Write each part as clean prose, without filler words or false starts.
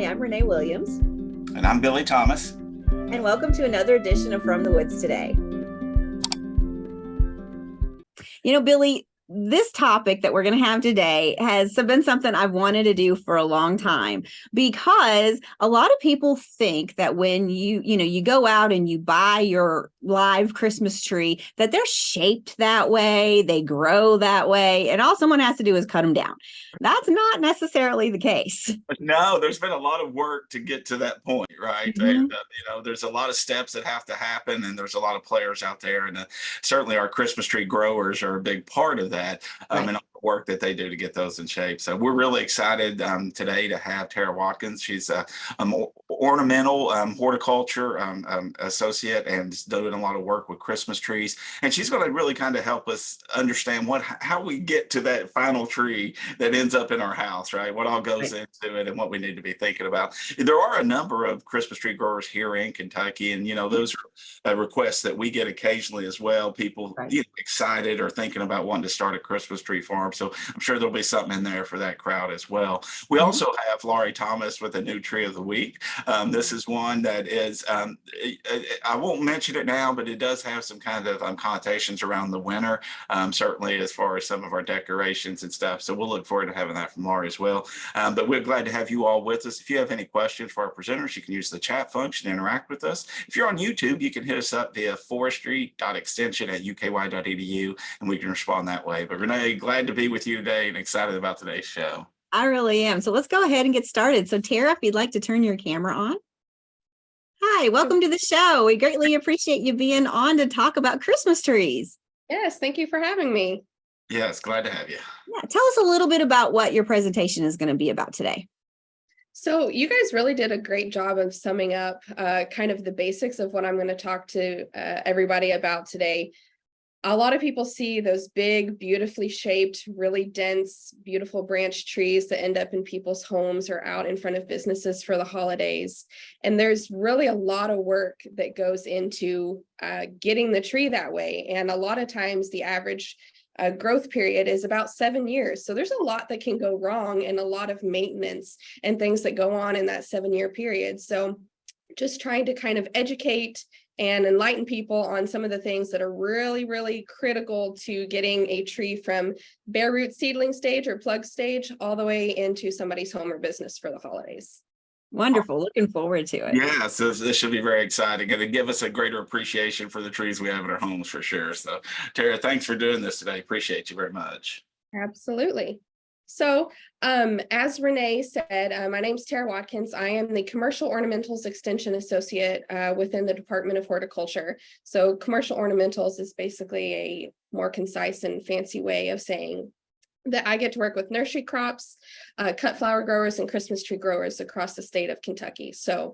I'm Renee Williams. And I'm Billy Thomas. And welcome to another edition of From the Woods Today. Billy, this topic that we're going to have today has been something I've wanted to do for a long time, because a lot of people think that when you go out and you buy your live Christmas tree, that they're shaped that way, they grow that way, and all someone has to do is cut them down. That's not necessarily the case. No, there's been a lot of work to get to that point, right? Mm-hmm. There's a lot of steps that have to happen, and there's a lot of players out there, and certainly our Christmas tree growers are a big part of that, Right. and all the work that they do to get those in shape. So we're really excited today to have Tara Watkins. She's a ornamental horticulture associate and doing a lot of work with Christmas trees, and she's going to really kind of help us understand how we get to that final tree that ends up in our house, right? What all goes into it and what we need to be thinking about. There are a number of Christmas tree growers here in Kentucky, and those are requests that we get occasionally as well. People excited or thinking about wanting to start a Christmas tree farm. So I'm sure there'll be something in there for that crowd as well. We also have Laurie Thomas with a new tree of the week. This is one that is, I won't mention it now, but it does have some kind of connotations around the winter, certainly as far as some of our decorations and stuff. So we'll look forward to having that from Laurie as well. But we're glad to have you all with us. If you have any questions for our presenters, you can use the chat function to interact with us. If you're on YouTube, you can hit us up via forestry.extension@uky.edu, and we can respond that way. But Renee, glad to be with you today and excited about today's show. I really am. So let's go ahead and get started. So Tara, if you'd like to turn your camera on. Hi, welcome to the show. We greatly appreciate you being on to talk about Christmas trees. Yes, thank you for having me. Yes, glad to have you. Yeah, tell us a little bit about what your presentation is going to be about today. So you guys really did a great job of summing up kind of the basics of what I'm going to talk to everybody about today. A lot of people see those big, beautifully shaped, really dense, beautiful branch trees that end up in people's homes or out in front of businesses for the holidays. And there's really a lot of work that goes into getting the tree that way. And a lot of times the average growth period is about 7 years. So there's a lot that can go wrong and a lot of maintenance and things that go on in that 7-year period. So just trying to kind of educate and enlighten people on some of the things that are really, really critical to getting a tree from bare root seedling stage or plug stage all the way into somebody's home or business for the holidays. Wonderful. Looking forward to it. Yeah, so this should be very exciting and to give us a greater appreciation for the trees we have in our homes for sure. So Tara, thanks for doing this today. Appreciate you very much. Absolutely. So as Renee said, my name is Tara Watkins. I am the Commercial Ornamentals Extension Associate within the Department of Horticulture. So commercial ornamentals is basically a more concise and fancy way of saying that I get to work with nursery crops, cut flower growers, and Christmas tree growers across the state of Kentucky. So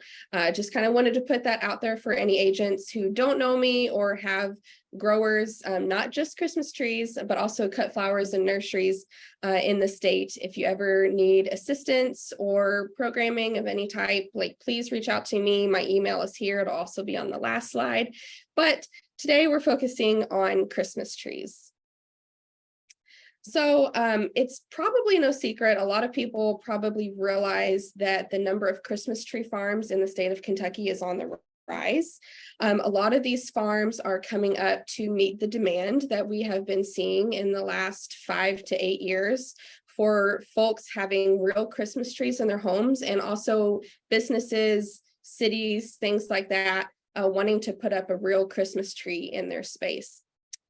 just kind of wanted to put that out there for any agents who don't know me or have growers, not just Christmas trees, but also cut flowers and nurseries in the state. If you ever need assistance or programming of any type, please reach out to me. My email is here. It'll also be on the last slide. But today we're focusing on Christmas trees. So it's probably no secret. A lot of people probably realize that the number of Christmas tree farms in the state of Kentucky is on the rise. A lot of these farms are coming up to meet the demand that we have been seeing in the last 5 to 8 years for folks having real Christmas trees in their homes, and also businesses, cities, things like that, wanting to put up a real Christmas tree in their space.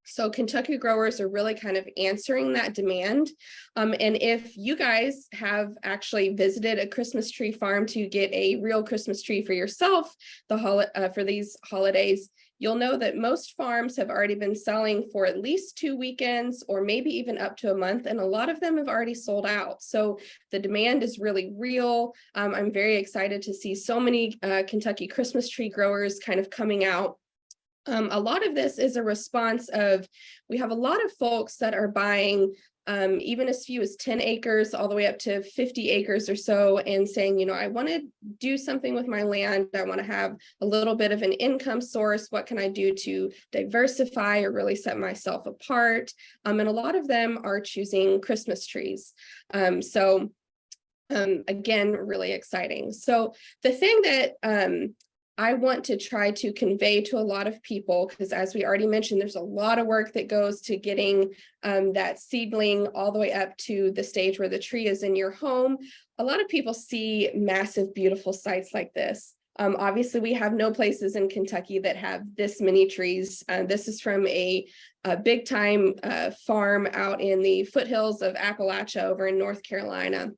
So Kentucky growers are really kind of answering that demand. And if you guys have actually visited a Christmas tree farm to get a real Christmas tree for yourself for these holidays, you'll know that most farms have already been selling for at least 2 weekends or maybe even up to a month. And a lot of them have already sold out. So the demand is really real. I'm very excited to see so many Kentucky Christmas tree growers kind of coming out. A lot of this is a response of, we have a lot of folks that are buying even as few as 10 acres all the way up to 50 acres or so, and saying, I want to do something with my land. I want to have a little bit of an income source. What can I do to diversify or really set myself apart? And a lot of them are choosing Christmas trees. Again, really exciting. So the thing that I want to try to convey to a lot of people, because as we already mentioned, there's a lot of work that goes to getting that seedling all the way up to the stage where the tree is in your home. A lot of people see massive, beautiful sites like this. Obviously, we have no places in Kentucky that have this many trees. This is from a big time farm out in the foothills of Appalachia over in North Carolina.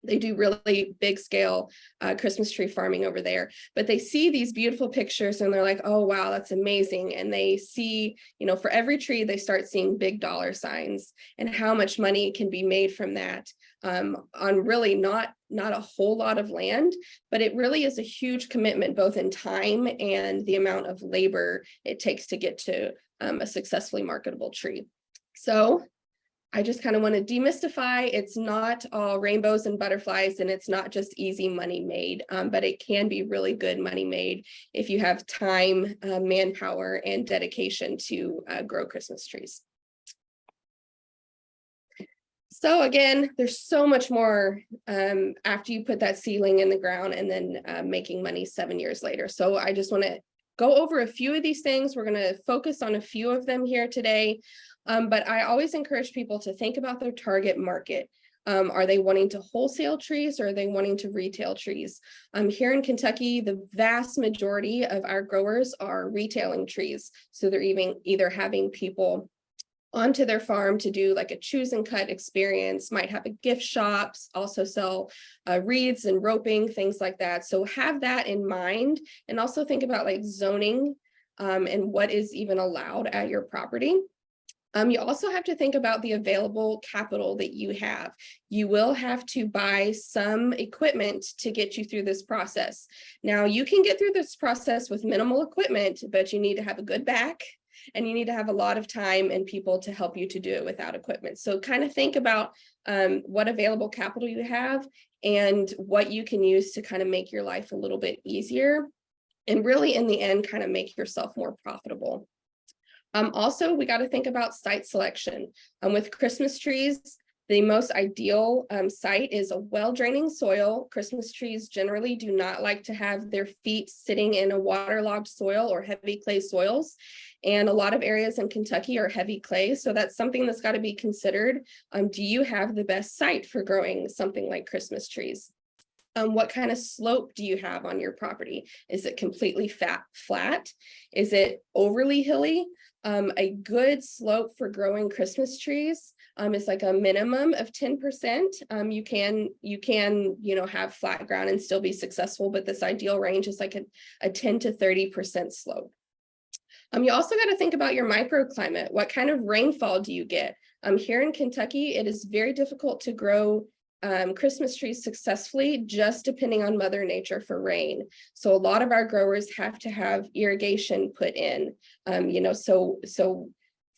They do really big scale Christmas tree farming over there, but they see these beautiful pictures and they're like, oh, wow, that's amazing. And they see, for every tree, they start seeing big dollar signs and how much money can be made from that on really not a whole lot of land, but it really is a huge commitment, both in time and the amount of labor it takes to get to a successfully marketable tree. So I just kind of want to demystify, it's not all rainbows and butterflies, and it's not just easy money made, but it can be really good money made if you have time, manpower, and dedication to grow Christmas trees. So again, there's so much more after you put that seedling in the ground and then making money 7 years later. So I just want to go over a few of these things. We're going to focus on a few of them here today. But I always encourage people to think about their target market. Are they wanting to wholesale trees or are they wanting to retail trees? Here in Kentucky, the vast majority of our growers are retailing trees. So they're either having people onto their farm to do like a choose and cut experience, might have a gift shops, also sell wreaths and roping, things like that. So have that in mind, and also think about like zoning and what is even allowed at your property. You also have to think about the available capital that you have. You will have to buy some equipment to get you through this process. Now, you can get through this process with minimal equipment, but you need to have a good back and you need to have a lot of time and people to help you to do it without equipment. So kind of think about what available capital you have and what you can use to kind of make your life a little bit easier and really in the end kind of make yourself more profitable. Also, we got to think about site selection. With Christmas trees, the most ideal site is a well-draining soil. Christmas trees generally do not like to have their feet sitting in a waterlogged soil or heavy clay soils. And a lot of areas in Kentucky are heavy clay. So that's something that's got to be considered. Do you have the best site for growing something like Christmas trees? What kind of slope do you have on your property? Is it completely flat? Is it overly hilly? A good slope for growing Christmas trees is like a minimum of 10%. You can have flat ground and still be successful, but this ideal range is like a 10 to 30% slope. You also got to think about your microclimate. What kind of rainfall do you get? Here in Kentucky, it is very difficult to grow Christmas trees successfully, just depending on Mother Nature for rain. So a lot of our growers have to have irrigation put in, so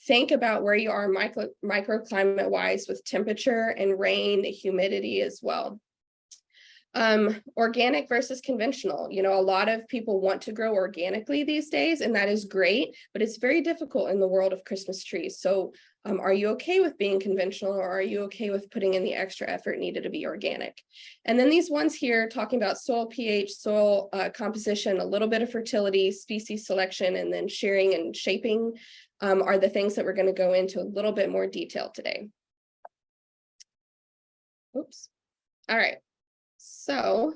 think about where you are microclimate wise with temperature and rain, humidity as well. Organic versus conventional. A lot of people want to grow organically these days, and that is great, but it's very difficult in the world of Christmas trees. So are you okay with being conventional, or are you okay with putting in the extra effort needed to be organic? And then these ones here talking about soil pH, soil composition, a little bit of fertility, species selection, and then shearing and shaping are the things that we're going to go into a little bit more detail today. Oops. All right. So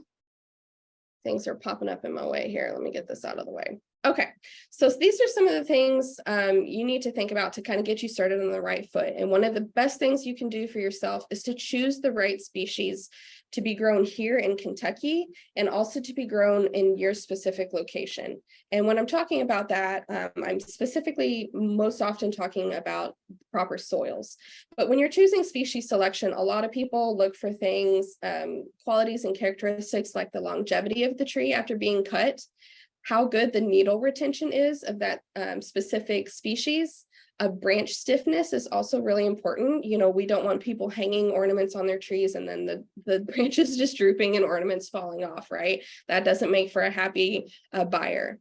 things are popping up in my way here. Let me get this out of the way. Okay, so these are some of the things you need to think about to kind of get you started on the right foot. And one of the best things you can do for yourself is to choose the right species to be grown here in Kentucky and also to be grown in your specific location. And when I'm talking about that, I'm specifically most often talking about proper soils. But when you're choosing species selection, a lot of people look for things, qualities and characteristics like the longevity of the tree after being cut, how good the needle retention is of that specific species. Branch stiffness is also really important. We don't want people hanging ornaments on their trees and then the branches just drooping and ornaments falling off, right? That doesn't make for a happy buyer.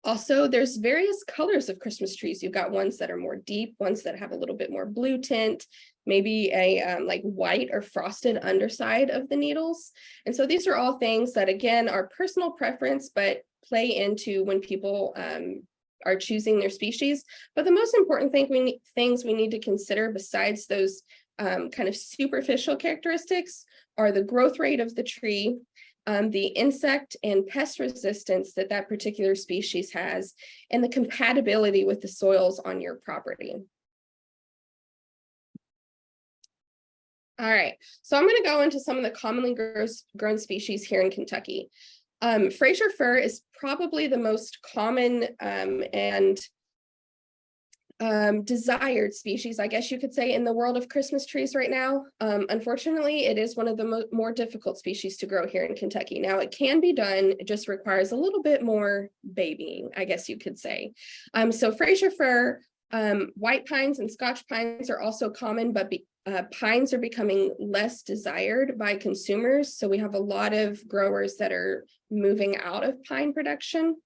Also, there's various colors of Christmas trees. You've got ones that are more deep, ones that have a little bit more blue tint, maybe a like white or frosted underside of the needles. And so these are all things that, again, are personal preference, but play into when people are choosing their species. But the most important things we need to consider, besides those kind of superficial characteristics, are the growth rate of the tree, the insect and pest resistance that that particular species has, and the compatibility with the soils on your property. All right, so I'm going to go into some of the commonly grown species here in Kentucky. Fraser fir is probably the most common and desired species, I guess you could say, in the world of Christmas trees right now. Unfortunately, it is one of the more difficult species to grow here in Kentucky. Now, it can be done, it just requires a little bit more babying, I guess you could say. So Fraser fir, white pines and Scotch pines are also common, but pines are becoming less desired by consumers. So we have a lot of growers that are moving out of pine production.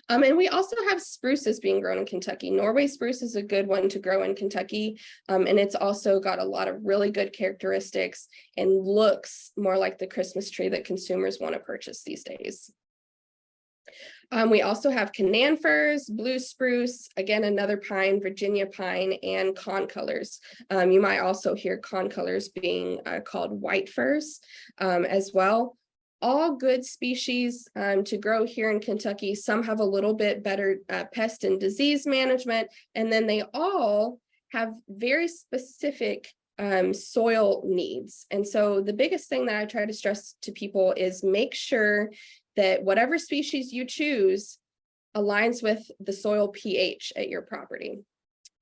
And we also have spruces being grown in Kentucky. Norway spruce is a good one to grow in Kentucky. And it's also got a lot of really good characteristics and looks more like the Christmas tree that consumers want to purchase these days. We also have Canaan firs, blue spruce, again, another pine, Virginia pine, and concolors. You might also hear concolors being called white firs as well. All good species to grow here in Kentucky. Some have a little bit better pest and disease management, and then they all have very specific soil needs. And so the biggest thing that I try to stress to people is make sure that whatever species you choose aligns with the soil pH at your property.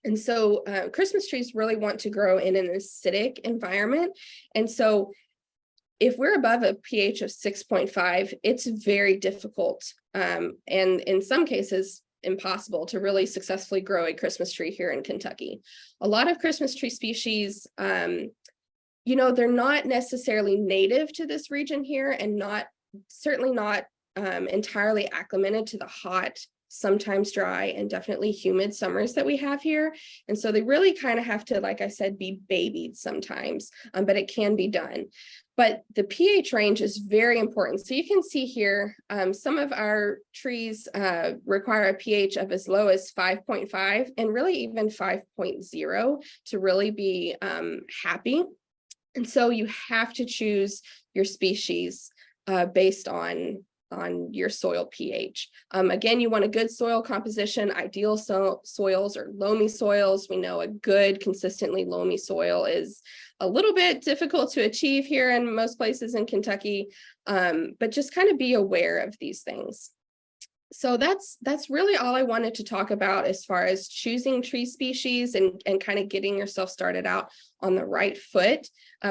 And so Christmas trees really want to grow in an acidic environment. And so if we're above a pH of 6.5, it's very difficult, and in some cases, impossible to really successfully grow a Christmas tree here in Kentucky. A lot of Christmas tree species, you know, they're not necessarily native to this region here, and certainly not entirely acclimated to the hot, sometimes dry, and definitely humid summers that we have here. And so they really kind of have to, like I said, be babied sometimes, but it can be done. But the pH range is very important. So you can see here, some of our trees require a pH of as low as 5.5 and really even 5.0 to really be happy. And so you have to choose your species based on your soil pH. Again, you want a good soil composition. Ideal soils are loamy soils. We know a good, consistently loamy soil is a little bit difficult to achieve here in most places in Kentucky, but just kind of be aware of these things. So that's really all I wanted to talk about as far as choosing tree species and kind of getting yourself started out on the right foot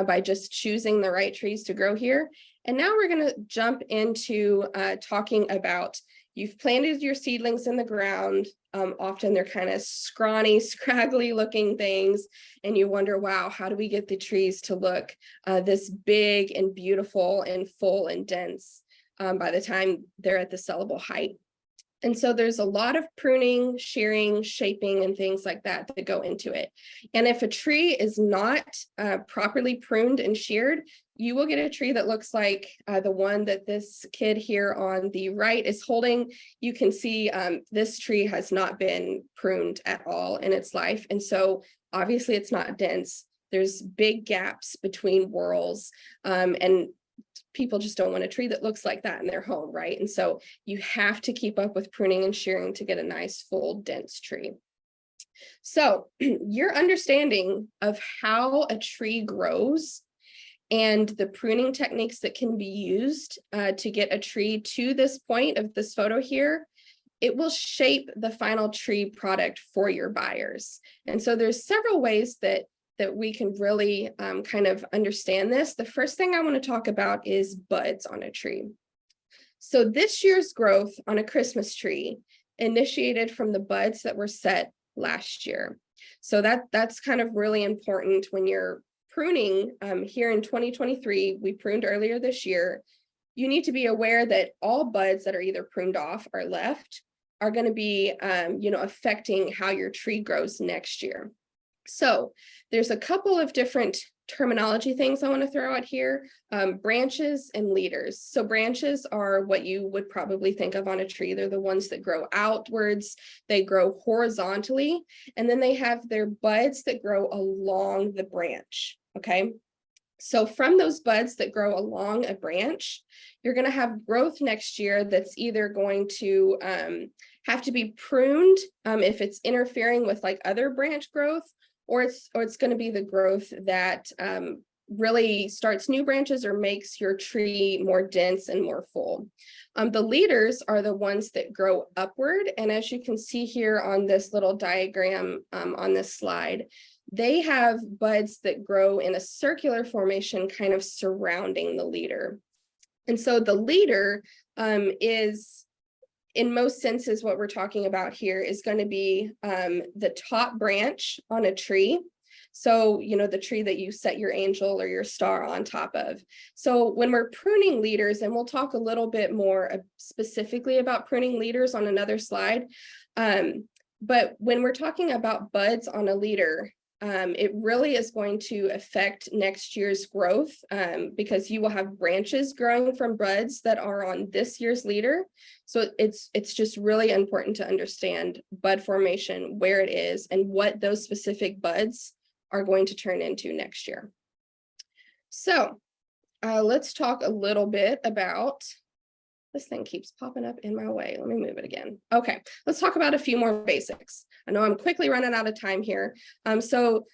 by just choosing the right trees to grow here. And now we're going to jump into talking about, you've planted your seedlings in the ground. Often they're kind of scrawny, scraggly looking things. And you wonder, wow, how do we get the trees to look this big and beautiful and full and dense by the time they're at the sellable height? And so there's a lot of pruning, shearing, shaping, and things like that that go into it. And if a tree is not properly pruned and sheared, you will get a tree that looks like the one that this kid here on the right is holding. You can see this tree has not been pruned at all in its life. And so obviously it's not dense. There's big gaps between whorls, and people just don't want a tree that looks like that in their home, right? And so you have to keep up with pruning and shearing to get a nice, full, dense tree. So your understanding of how a tree grows and the pruning techniques that can be used to get a tree to this point of this photo here, it will shape the final tree product for your buyers. And so there's several ways that we can really kind of understand this. The first thing I want to talk about is buds on a tree. So this year's growth on a Christmas tree initiated from the buds that were set last year. So that's kind of really important when you're pruning here in 2023. We pruned earlier this year. You need to be aware that all buds that are either pruned off or left are going to be affecting how your tree grows next year. So there's a couple of different terminology things I want to throw out here. Branches and leaders. So branches are what you would probably think of on a tree. They're the ones that grow outwards, they grow horizontally, and then they have their buds that grow along the branch. Okay. So from those buds that grow along a branch, you're going to have growth next year that's either going to have to be pruned if it's interfering with like other branch growth, or it's going to be the growth that really starts new branches or makes your tree more dense and more full. The leaders are the ones that grow upward. And as you can see here on this little diagram on this slide, they have buds that grow in a circular formation kind of surrounding the leader. And so the leader is, in most senses, what we're talking about here is going to be the top branch on a tree. So, you know, the tree that you set your angel or your star on top of. So when we're pruning leaders, and we'll talk a little bit more specifically about pruning leaders on another slide, but when we're talking about buds on a leader, it really is going to affect next year's growth because you will have branches growing from buds that are on this year's leader. So it's just really important to understand bud formation, where it is, and what those specific buds are going to turn into next year. So let's talk a little bit about, this thing keeps popping up in my way. Let me move it again. Okay, let's talk about a few more basics. I know I'm quickly running out of time here. So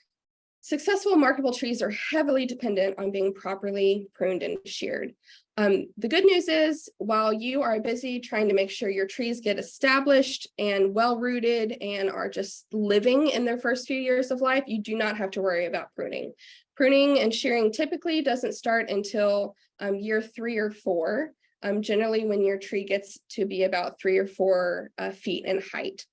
successful marketable trees are heavily dependent on being properly pruned and sheared. The good news is, while you are busy trying to make sure your trees get established and well-rooted and are just living in their first few years of life, you do not have to worry about pruning. Pruning and shearing typically doesn't start until year 3 or 4. Generally when your tree gets to be about 3 or 4 feet in height.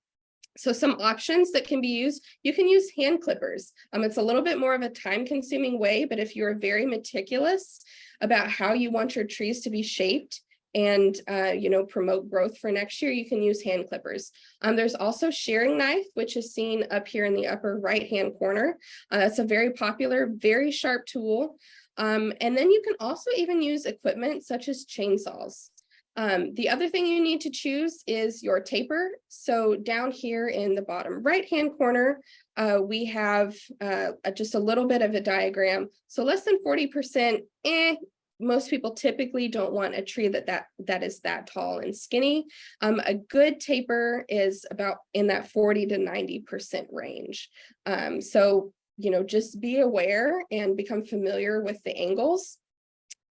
So some options that can be used, you can use hand clippers. It's a little bit more of a time-consuming way, but if you're very meticulous about how you want your trees to be shaped and you know, promote growth for next year, you can use hand clippers. There's also shearing knife, which is seen up here in the upper right-hand corner. That's a very popular, very sharp tool. And then you can also even use equipment such as chainsaws. The other thing you need to choose is your taper. So down here in the bottom right-hand corner, we have just a little bit of a diagram. So less than 40%, most people typically don't want a tree that is that tall and skinny. A good taper is about in that 40 to 90% range. So, you know, just be aware and become familiar with the angles.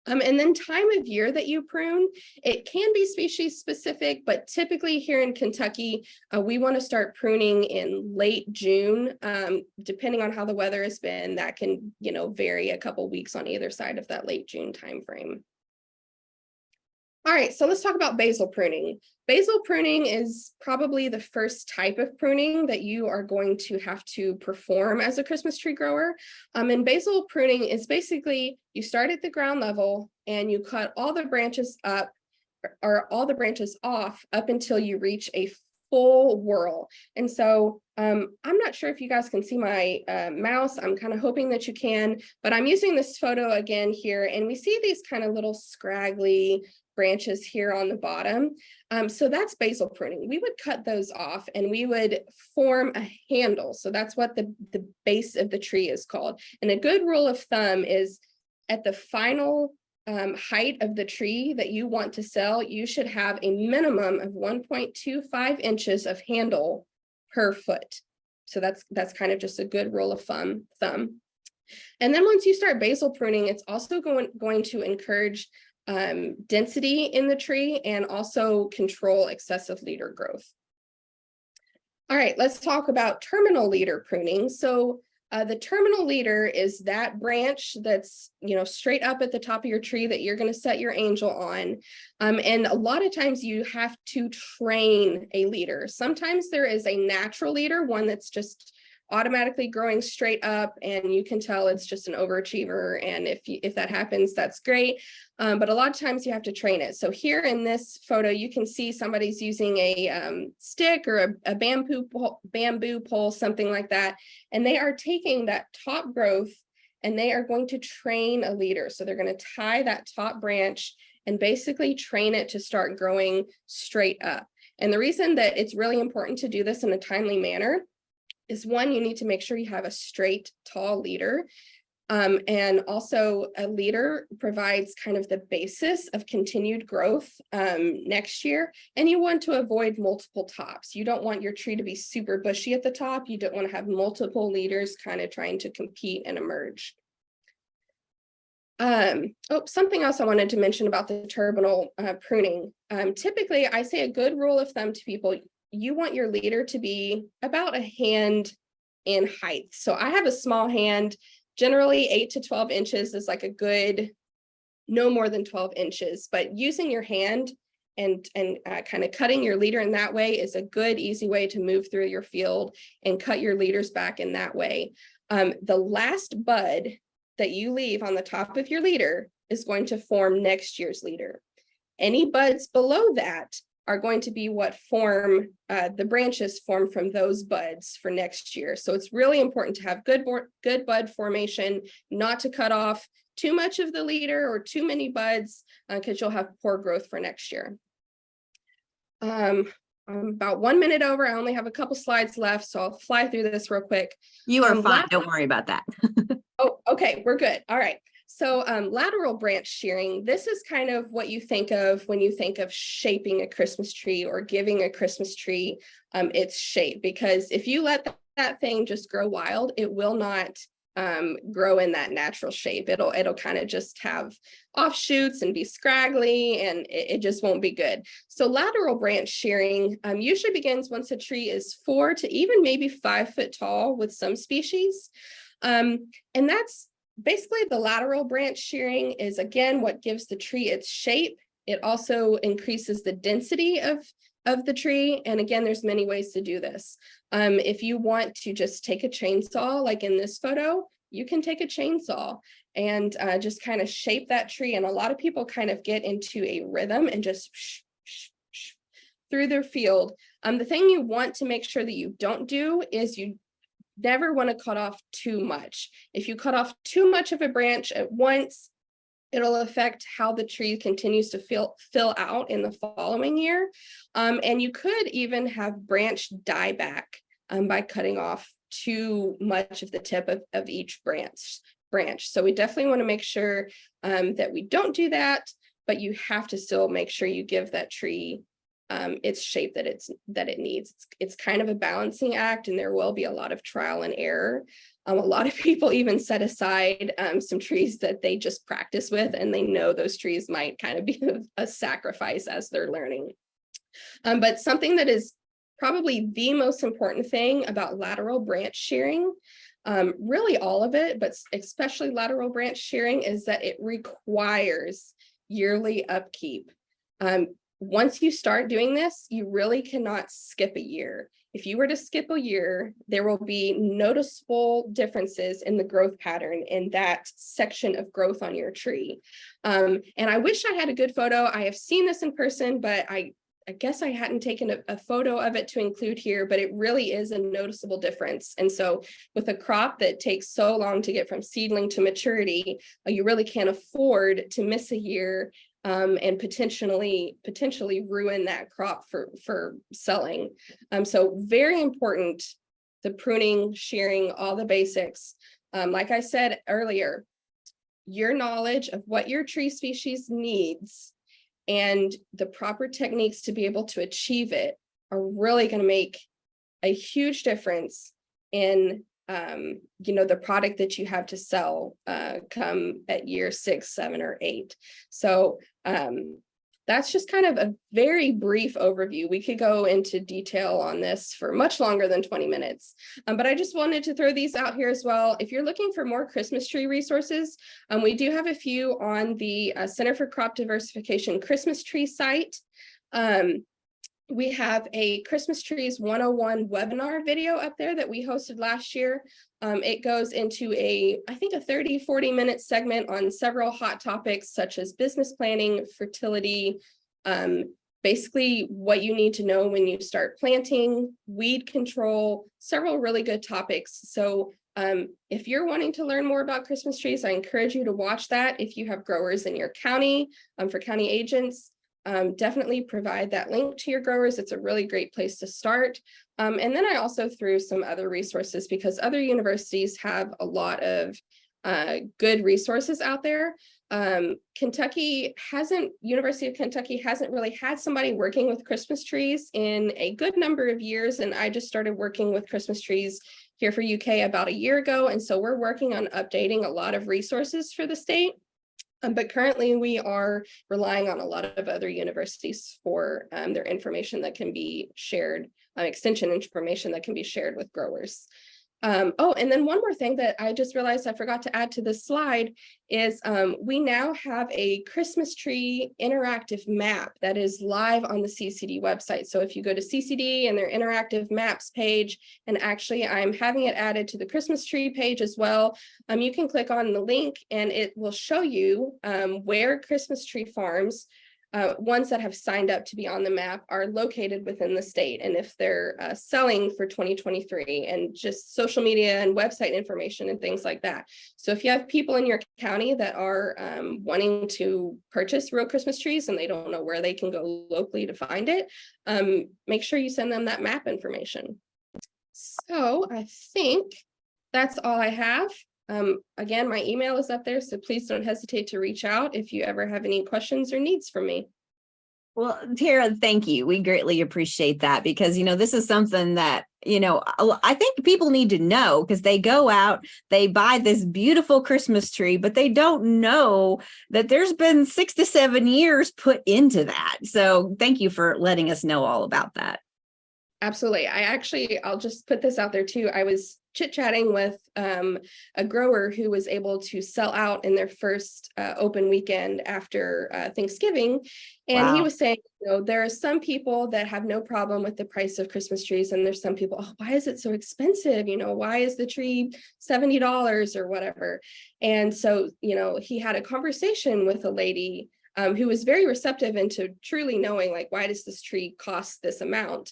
And then time of year that you prune, it can be species specific, but typically here in Kentucky, we want to start pruning in late June. Depending on how the weather has been, that can, you know, vary a couple weeks on either side of that late June timeframe. All right, so let's talk about basal pruning. Basal pruning is probably the first type of pruning that you are going to have to perform as a Christmas tree grower. And basal pruning is basically, you start at the ground level and you cut all the branches up, or all the branches off up until you reach a full whorl. And so I'm not sure if you guys can see my mouse. I'm kind of hoping that you can, but I'm using this photo again here, and we see these kind of little scraggly branches here on the bottom. So that's basal pruning. We would cut those off and we would form a handle. So that's what the base of the tree is called. And a good rule of thumb is, at the final height of the tree that you want to sell, you should have a minimum of 1.25 inches of handle per foot. So that's kind of just a good rule of thumb. And then once you start basal pruning, it's also going to encourage density in the tree and also control excessive leader growth. All right, let's talk about terminal leader pruning. So the terminal leader is that branch that's, you know, straight up at the top of your tree that you're going to set your angel on. And a lot of times you have to train a leader. Sometimes there is a natural leader, one that's just automatically growing straight up, and you can tell it's just an overachiever. And if that happens, that's great. But a lot of times you have to train it. So here in this photo, you can see somebody's using a stick or a bamboo pole, something like that. And they are taking that top growth and they are going to train a leader. So they're going to tie that top branch and basically train it to start growing straight up. And the reason that it's really important to do this in a timely manner is, one, you need to make sure you have a straight, tall leader. And also a leader provides kind of the basis of continued growth next year. And you want to avoid multiple tops. You don't want your tree to be super bushy at the top. You don't want to have multiple leaders kind of trying to compete and emerge. Something else I wanted to mention about the terminal pruning. Typically, I say a good rule of thumb to people, you want your leader to be about a hand in height. So I have a small hand. Generally 8 to 12 inches is like a good, no more than 12 inches, but using your hand and kind of cutting your leader in that way is a good, easy way to move through your field and cut your leaders back in that way. The last bud that you leave on the top of your leader is going to form next year's leader. Any buds below that are going to be what form, the branches form from those buds for next year. So it's really important to have good bud formation, not to cut off too much of the leader or too many buds, because you'll have poor growth for next year. I'm about 1 minute over. I only have a couple slides left, so I'll fly through this real quick. You are fine. Don't worry about that. Oh, okay, we're good. All right. So lateral branch shearing, this is kind of what you think of when you think of shaping a Christmas tree or giving a Christmas tree its shape, because if you let that thing just grow wild, it will not grow in that natural shape. It'll kind of just have offshoots and be scraggly, and it just won't be good. So lateral branch shearing usually begins once a tree is 4 to even maybe 5 foot tall with some species. And that's basically the lateral branch shearing is, again, what gives the tree its shape. It also increases the density of the tree. And again, there's many ways to do this. If you want to just take a chainsaw, like in this photo, you can take a chainsaw and just kind of shape that tree. And a lot of people kind of get into a rhythm and just through their field. The thing you want to make sure that you don't do is you never want to cut off too much. If you cut off too much of a branch at once, it'll affect how the tree continues to fill out in the following year. And you could even have branch dieback by cutting off too much of the tip of each branch. So we definitely want to make sure that we don't do that, but you have to still make sure you give that tree its shape that it needs. It's kind of a balancing act, and there will be a lot of trial and error. A lot of people even set aside some trees that they just practice with, and they know those trees might kind of be a sacrifice as they're learning. But something that is probably the most important thing about lateral branch shearing, really all of it, but especially lateral branch shearing, is that it requires yearly upkeep. Once you start doing this, you really cannot skip a year. If you were to skip a year, there will be noticeable differences in the growth pattern in that section of growth on your tree. And I wish I had a good photo. I have seen this in person, but I guess I hadn't taken a photo of it to include here, but it really is a noticeable difference. And so with a crop that takes so long to get from seedling to maturity, you really can't afford to miss a year and potentially ruin that crop for selling. So very important, the pruning, shearing, all the basics. Like I said earlier, your knowledge of what your tree species needs and the proper techniques to be able to achieve it are really going to make a huge difference in the product that you have to sell come at year 6, 7, or 8. So that's just kind of a very brief overview. We could go into detail on this for much longer than 20 minutes, but I just wanted to throw these out here as well. If you're looking for more Christmas tree resources, we do have a few on the Center for Crop Diversification Christmas tree site. We have a Christmas Trees 101 webinar video up there that we hosted last year. It goes into I think a 30-40 minute segment on several hot topics such as business planning, fertility, basically what you need to know when you start planting, weed control, several really good topics. So if you're wanting to learn more about Christmas trees, I encourage you to watch that. If you have growers in your county, for county agents, definitely provide that link to your growers. It's a really great place to start. And then I also threw some other resources because other universities have a lot of good resources out there. University of Kentucky hasn't really had somebody working with Christmas trees in a good number of years. And I just started working with Christmas trees here for UK about a year ago. And so we're working on updating a lot of resources for the state. But currently we are relying on a lot of other universities for their information that can be shared, extension information that can be shared with growers. Oh, and then one more thing that I just realized I forgot to add to this slide is we now have a Christmas tree interactive map that is live on the CCD website. So if you go to CCD and their interactive maps page, and actually I'm having it added to the Christmas tree page as well, you can click on the link and it will show you where Christmas tree farms, ones that have signed up to be on the map, are located within the state, and if they're selling for 2023, and just social media and website information and things like that. So if you have people in your county that are wanting to purchase real Christmas trees and they don't know where they can go locally to find it, make sure you send them that map information. So I think that's all I have. Again, my email is up there, so please don't hesitate to reach out if you ever have any questions or needs from me. Well, Tara, thank you. We greatly appreciate that because, this is something that, I think people need to know because they go out, they buy this beautiful Christmas tree, but they don't know that there's been 6 to 7 years put into that. So thank you for letting us know all about that. Absolutely. I'll just put this out there too. I was chit-chatting with a grower who was able to sell out in their first open weekend after Thanksgiving. And he was saying, there are some people that have no problem with the price of Christmas trees. And there's some people, why is it so expensive? Why is the tree $70 or whatever? And so, he had a conversation with a lady who was very receptive into truly knowing, why does this tree cost this amount?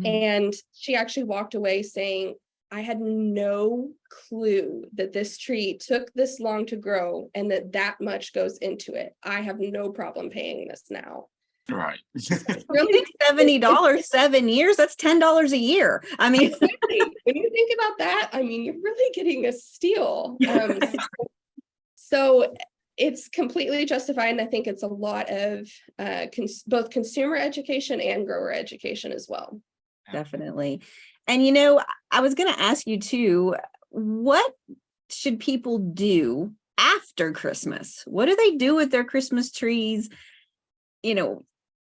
And she actually walked away saying, I had no clue that this tree took this long to grow and that much goes into it. I have no problem paying this now. Right. Really, $70, 7 years, that's $10 a year. I mean, when you think about that, you're really getting a steal. So it's completely justified. And I think it's a lot of both consumer education and grower education as well. Definitely. And, I was going to ask you too, what should people do after Christmas? What do they do with their Christmas trees,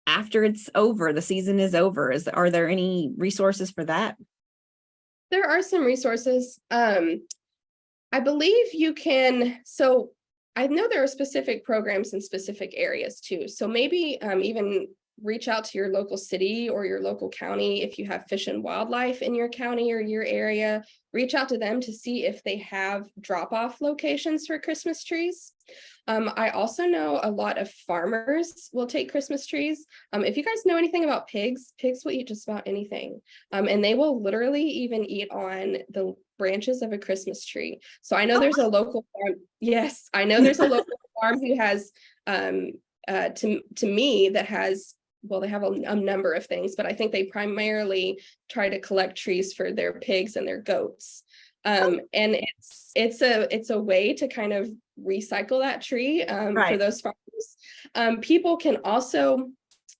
after it's over, the season is over? Are there any resources for that? There are some resources. I believe you can. So I know there are specific programs in specific areas too. So maybe even reach out to your local city or your local county. If you have fish and wildlife in your county or your area, reach out to them to see if they have drop-off locations for Christmas trees. I also know a lot of farmers will take Christmas trees. If you guys know anything about pigs will eat just about anything. And they will literally even eat on the branches of a Christmas tree. So I know there's a local farm. Yes, I know there's a local farm who has, to me, that has, well, they have a number of things, but I think they primarily try to collect trees for their pigs and their goats. And it's a way to kind of recycle that tree for those farmers. People can also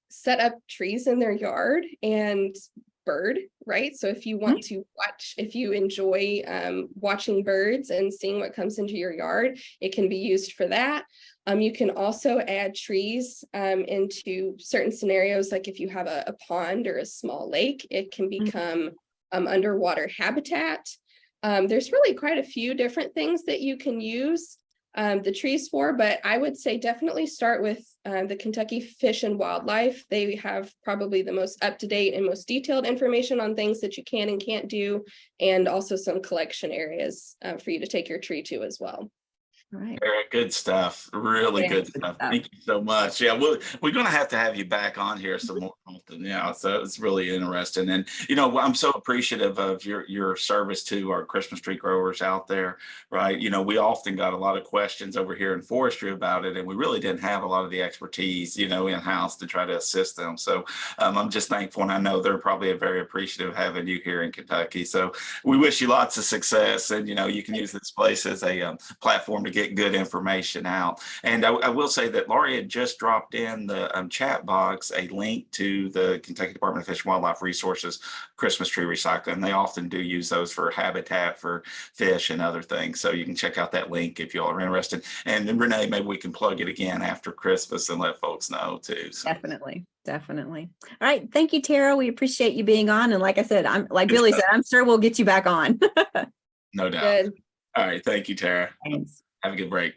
set up trees in their yard and bird, right? So if you want to watch, if you enjoy watching birds and seeing what comes into your yard, it can be used for that. You can also add trees into certain scenarios, like if you have a pond or a small lake, it can become underwater habitat. There's really quite a few different things that you can use. the trees for, but I would say definitely start with the Kentucky Fish and Wildlife. They have probably the most up-to-date and most detailed information on things that you can and can't do, and also some collection areas for you to take your tree to as well. All right. Very good stuff. Really good stuff. Thank you so much. Yeah, we're going to have you back on here some more often. Yeah, so it's really interesting. And I'm so appreciative of your service to our Christmas tree growers out there. Right. We often got a lot of questions over here in forestry about it, and we really didn't have a lot of the expertise, in house to try to assist them. So I'm just thankful, and I know they're probably very appreciative of having you here in Kentucky. So we wish you lots of success, and you can use this place as a platform to get good information out. And I will say that Laurie had just dropped in the chat box a link to the Kentucky Department of Fish and Wildlife Resources Christmas tree recycling. They often do use those for habitat for fish and other things. So you can check out that link if you all are interested. And then Renee, maybe we can plug it again after Christmas and let folks know too. So. Definitely. All right. Thank you, Tara. We appreciate you being on. And like I said, like Billy said, I'm sure we'll get you back on. No doubt. Good. All right. Thank you, Tara. Thanks. Have a good break.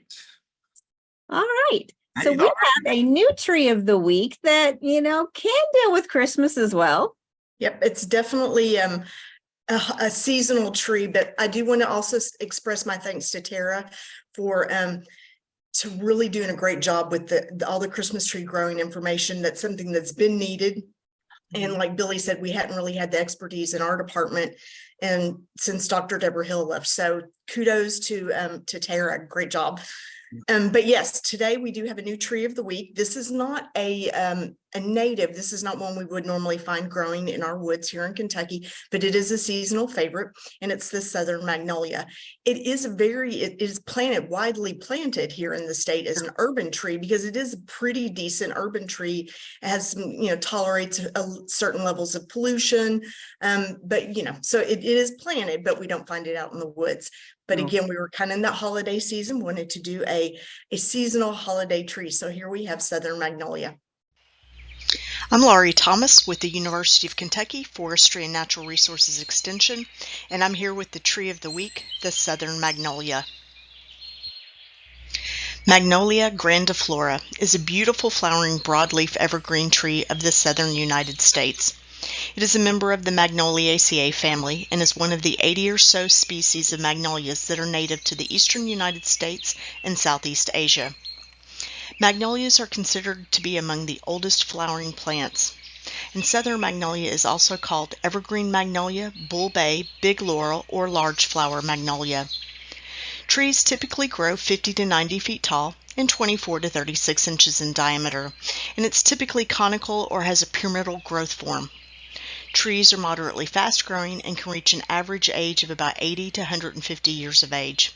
All right. So we have a new tree of the week that, can deal with Christmas as well. Yep, it's definitely a seasonal tree, but I do want to also express my thanks to Tara for to really doing a great job with all the Christmas tree growing information. That's something that's been needed. And like Billy said, we hadn't really had the expertise in our department and since Dr. Deborah Hill left. So kudos to Tara, great job. But yes, today we do have a new tree of the week. This is not a native. This is not one we would normally find growing in our woods here in Kentucky, but it is a seasonal favorite, and it's the southern magnolia. It is widely planted here in the state as an urban tree because it is a pretty decent urban tree. It has some, tolerates certain levels of pollution, but so it is planted, but we don't find it out in the woods. But again, we were kind of in that holiday season, wanted to do a seasonal holiday tree. So here we have southern magnolia. I'm Laurie Thomas with the University of Kentucky Forestry and Natural Resources Extension, and I'm here with the tree of the week, the southern magnolia. Magnolia grandiflora is a beautiful flowering broadleaf evergreen tree of the southern United States. It is a member of the Magnoliaceae family and is one of the 80 or so species of magnolias that are native to the eastern United States and Southeast Asia. Magnolias are considered to be among the oldest flowering plants, and southern magnolia is also called evergreen magnolia, bull bay, big laurel, or large flower magnolia. Trees typically grow 50 to 90 feet tall and 24 to 36 inches in diameter, and it's typically conical or has a pyramidal growth form. Trees are moderately fast-growing and can reach an average age of about 80 to 150 years of age.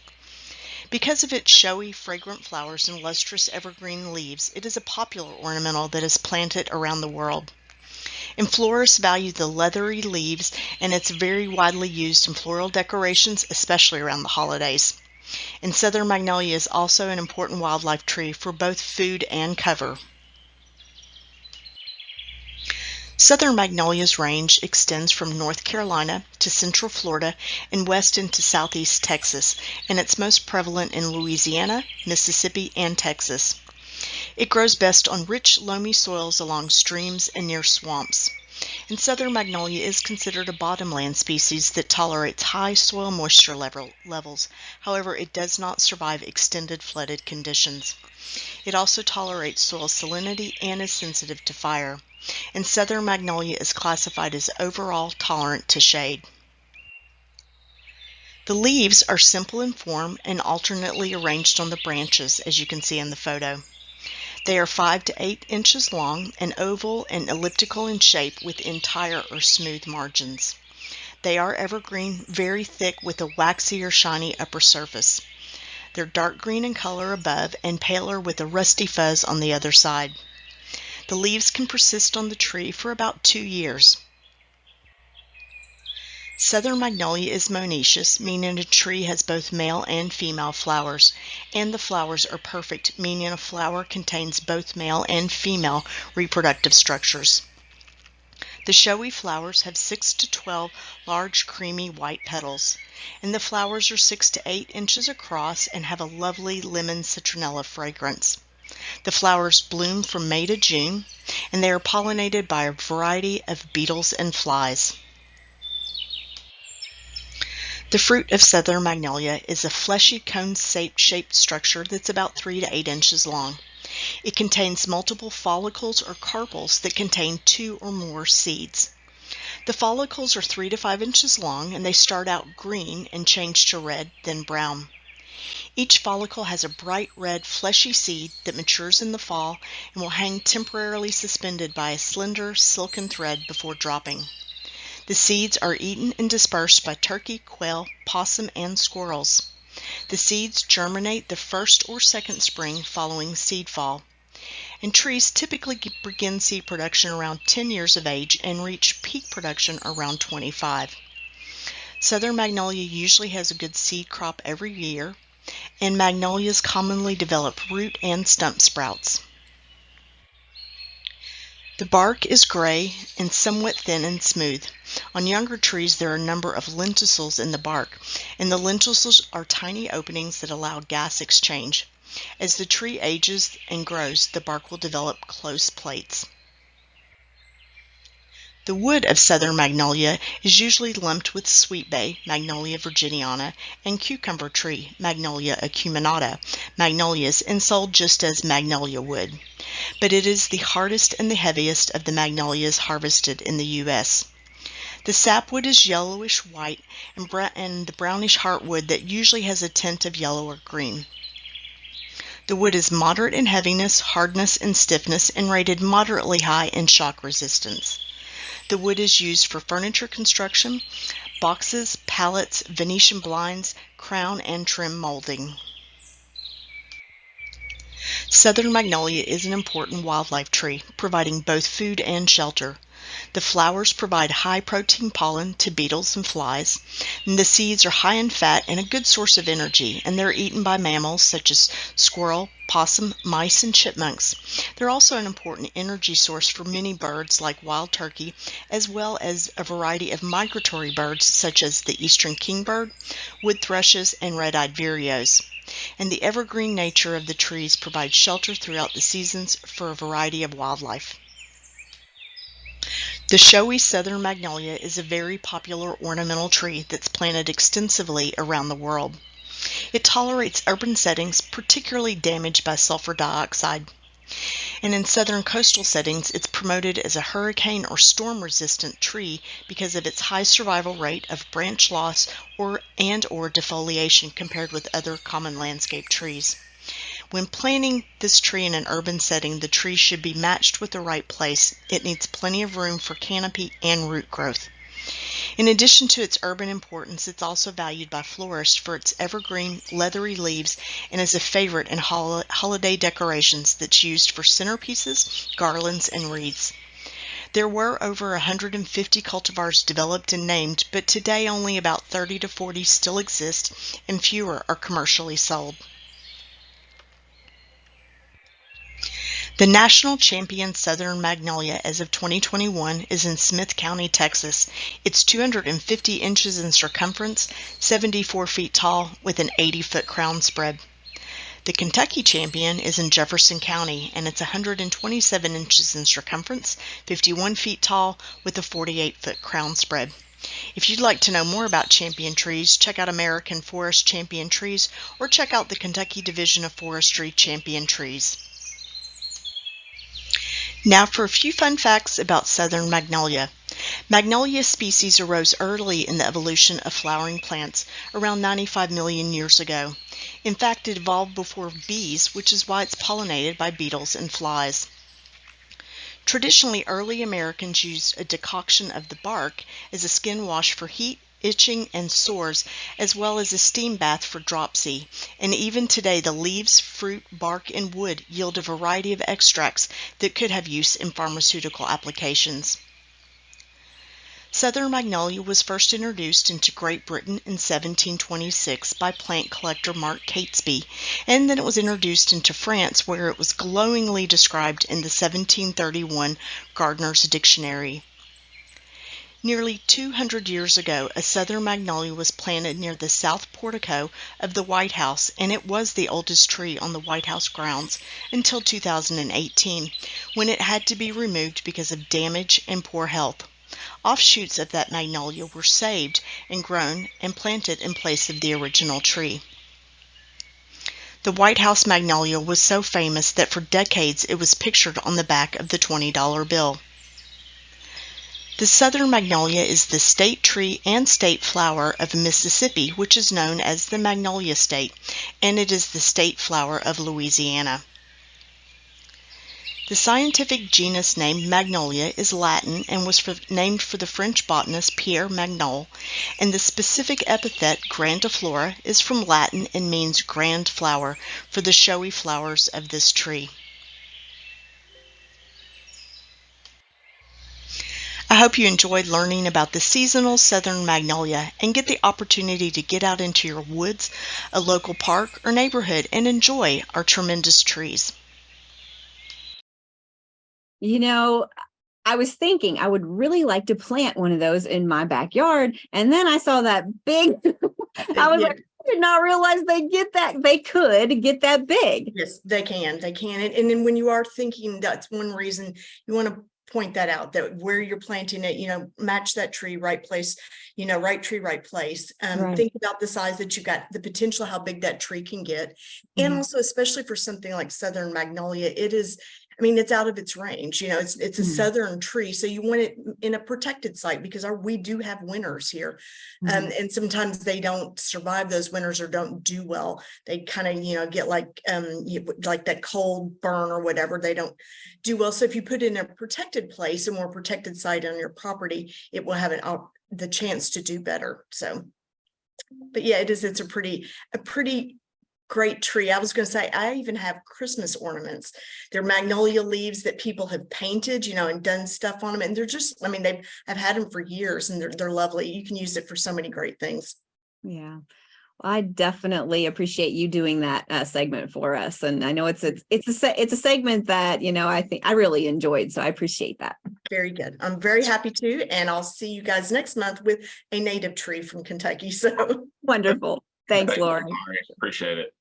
Because of its showy, fragrant flowers and lustrous evergreen leaves, it is a popular ornamental that is planted around the world. And florists value the leathery leaves, and it's very widely used in floral decorations, especially around the holidays. And southern magnolia is also an important wildlife tree for both food and cover. Southern magnolia's range extends from North Carolina to central Florida and west into southeast Texas, and it's most prevalent in Louisiana, Mississippi, and Texas. It grows best on rich, loamy soils along streams and near swamps. And southern magnolia is considered a bottomland species that tolerates high soil moisture levels. However, it does not survive extended flooded conditions. It also tolerates soil salinity and is sensitive to fire. And southern magnolia is classified as overall tolerant to shade. The leaves are simple in form and alternately arranged on the branches, as you can see in the photo. They are 5 to 8 inches long and oval and elliptical in shape with entire or smooth margins. They are evergreen, very thick with a waxy or shiny upper surface. They're dark green in color above and paler with a rusty fuzz on the other side. The leaves can persist on the tree for about 2 years. Southern magnolia is monoecious, meaning a tree has both male and female flowers, and the flowers are perfect, meaning a flower contains both male and female reproductive structures. The showy flowers have 6 to 12 large creamy white petals, and the flowers are 6 to 8 inches across and have a lovely lemon citronella fragrance. The flowers bloom from May to June, and they are pollinated by a variety of beetles and flies. The fruit of southern magnolia is a fleshy cone-shaped structure that's about 3 to 8 inches long. It contains multiple follicles or carpels that contain 2 or more seeds. The follicles are 3 to 5 inches long, and they start out green and change to red, then brown. Each follicle has a bright red fleshy seed that matures in the fall and will hang temporarily suspended by a slender silken thread before dropping. The seeds are eaten and dispersed by turkey, quail, possum, and squirrels. The seeds germinate the first or second spring following seed fall. And trees typically begin seed production around 10 years of age and reach peak production around 25. Southern magnolia usually has a good seed crop every year, and magnolias commonly develop root and stump sprouts. The bark is gray and somewhat thin and smooth. On younger trees, there are a number of lenticels in the bark, and the lenticels are tiny openings that allow gas exchange. As the tree ages and grows, the bark will develop close plates. The wood of southern magnolia is usually lumped with sweetbay, Magnolia virginiana, and cucumber tree, Magnolia acuminata, magnolias, and sold just as magnolia wood. But it is the hardest and the heaviest of the magnolias harvested in the U.S. The sapwood is yellowish white and the brownish heartwood that usually has a tint of yellow or green. The wood is moderate in heaviness, hardness, and stiffness, and rated moderately high in shock resistance. The wood is used for furniture construction, boxes, pallets, Venetian blinds, crown and trim molding. Southern magnolia is an important wildlife tree, providing both food and shelter. The flowers provide high-protein pollen to beetles and flies, and the seeds are high in fat and a good source of energy, and they're eaten by mammals such as squirrel, possum, mice, and chipmunks. They're also an important energy source for many birds like wild turkey, as well as a variety of migratory birds such as the eastern kingbird, wood thrushes, and red-eyed vireos. And the evergreen nature of the trees provides shelter throughout the seasons for a variety of wildlife. The showy southern magnolia is a very popular ornamental tree that's planted extensively around the world. It tolerates urban settings, particularly damaged by sulfur dioxide. And in southern coastal settings, it's promoted as a hurricane or storm-resistant tree because of its high survival rate of branch loss or defoliation compared with other common landscape trees. When planting this tree in an urban setting, the tree should be matched with the right place. It needs plenty of room for canopy and root growth. In addition to its urban importance, it's also valued by florists for its evergreen, leathery leaves and is a favorite in holiday decorations that's used for centerpieces, garlands, and wreaths. There were over 150 cultivars developed and named, but today only about 30 to 40 still exist and fewer are commercially sold. The national champion southern magnolia as of 2021 is in Smith County, Texas. It's 250 inches in circumference, 74 feet tall, with an 80-foot crown spread. The Kentucky champion is in Jefferson County, and it's 127 inches in circumference, 51 feet tall, with a 48-foot crown spread. If you'd like to know more about champion trees, check out American Forest Champion Trees or check out the Kentucky Division of Forestry Champion Trees. Now for a few fun facts about southern magnolia. Magnolia species arose early in the evolution of flowering plants, around 95 million years ago. In fact, it evolved before bees, which is why it's pollinated by beetles and flies. Traditionally, early Americans used a decoction of the bark as a skin wash for heat, itching, and sores, as well as a steam bath for dropsy. And even today, the leaves, fruit, bark, and wood yield a variety of extracts that could have use in pharmaceutical applications. Southern magnolia was first introduced into Great Britain in 1726 by plant collector Mark Catesby, and then it was introduced into France, where it was glowingly described in the 1731 Gardener's Dictionary. Nearly 200 years ago, a southern magnolia was planted near the south portico of the White House, and it was the oldest tree on the White House grounds until 2018, when it had to be removed because of damage and poor health. Offshoots of that magnolia were saved and grown and planted in place of the original tree. The White House magnolia was so famous that for decades it was pictured on the back of the $20 bill. The southern magnolia is the state tree and state flower of Mississippi, which is known as the Magnolia State, and it is the state flower of Louisiana. The scientific genus name Magnolia is Latin and was named for the French botanist Pierre Magnol, and the specific epithet grandiflora is from Latin and means grand flower for the showy flowers of this tree. I hope you enjoyed learning about the seasonal southern magnolia and get the opportunity to get out into your woods, a local park, or neighborhood and enjoy our tremendous trees. You know, I was thinking I would really like to plant one of those in my backyard. And then I saw that big, I was Yeah. like, I did not realize they could get that big. Yes, they can. And then when you are thinking, that's one reason you want to point that out, that where you're planting it, match that tree, right place, right tree, right place. Right. Think about the size that you got, the potential, how big that tree can get. And also, especially for something like southern magnolia, it's out of its range. It's a southern tree. So you want it in a protected site because we do have winters here. And sometimes they don't survive those winters or don't do well. They kind of, get like that cold burn or whatever. They don't do well. So if you put it in a protected place, a more protected site on your property, it will have the chance to do better. So, but yeah, it's a pretty great tree. I was going to say, I even have Christmas ornaments. They're magnolia leaves that people have painted, and done stuff on them. And they're just, I've had them for years and they're lovely. You can use it for so many great things. Yeah. Well, I definitely appreciate you doing that segment for us. And I know it's a segment that, I think I really enjoyed. So I appreciate that. Very good. I'm very happy to. And I'll see you guys next month with a native tree from Kentucky. So wonderful. Thanks, Lori. Appreciate it.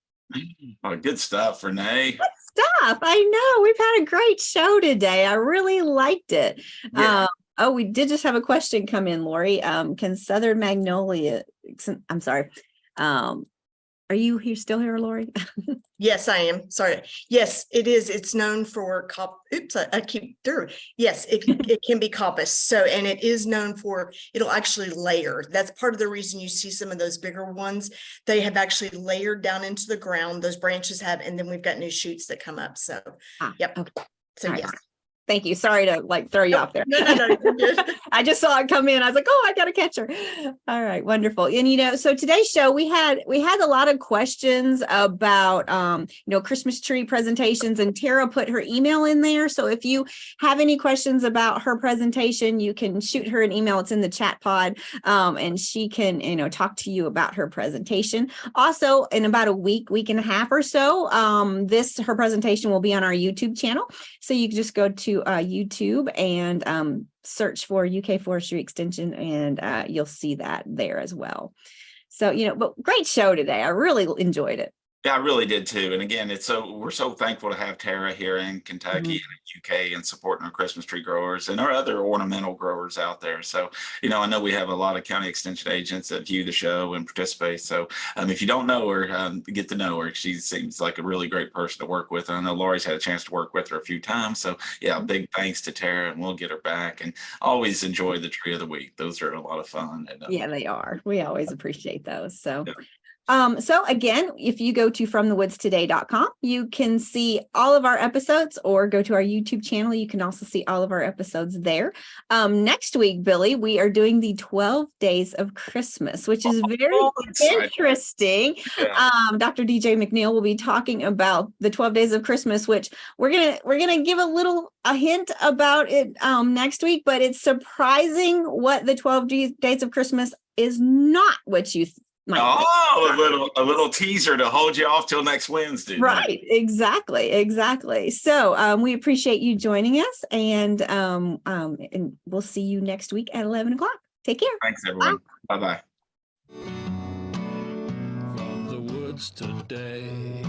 Oh, good stuff, Renee. Good stuff. I know. We've had a great show today. I really liked it. Yeah. We did just have a question come in, Lori. Can southern magnolia, I'm sorry. Are you still here, Lori? Yes, I am. Sorry. Yes, it is. It's known for I keep through. Yes, it can be coppice. So, and it is known for, it'll actually layer. That's part of the reason you see some of those bigger ones. They have actually layered down into the ground. Those branches have, and then we've got new shoots that come up. So, yep. Okay. So, yes. Thank you. Sorry to throw you off there. No. You're good. I just saw it come in. I was like, oh, I got to catch her. All right. Wonderful. And, so today's show, we had a lot of questions about, Christmas tree presentations, and Tara put her email in there. So if you have any questions about her presentation, you can shoot her an email. It's in the chat pod. And she can, talk to you about her presentation. Also, in about a week and a half or so, her presentation will be on our YouTube channel. So you can just go to YouTube and search for UK Forestry Extension, and you'll see that there as well. So, but great show today. I really enjoyed it. Yeah, I really did too. And again, we're so thankful to have Tara here in Kentucky and UK and supporting our Christmas tree growers and our other ornamental growers out there. So, I know we have a lot of county extension agents that view the show and participate. So if you don't know her, get to know her. She seems like a really great person to work with. I know Lori's had a chance to work with her a few times. So yeah, big thanks to Tara, and we'll get her back. And always enjoy the Tree of the Week. Those are a lot of fun. And, yeah, they are. We always appreciate those. So. Yeah. So again, if you go to fromthewoodstoday.com, you can see all of our episodes, or go to our YouTube channel. You can also see all of our episodes there. Next week, Billy, we are doing the 12 Days of Christmas, which is very interesting. Yeah. Dr. DJ McNeil will be talking about the 12 Days of Christmas, which we're gonna give a hint about it next week. But it's surprising what the 12 Days of Christmas is not what you A little teaser to hold you off till next Wednesday. Right, exactly. So we appreciate you joining us, and we'll see you next week at 11 o'clock. Take care. Thanks, everyone. Bye-bye. From the woods today,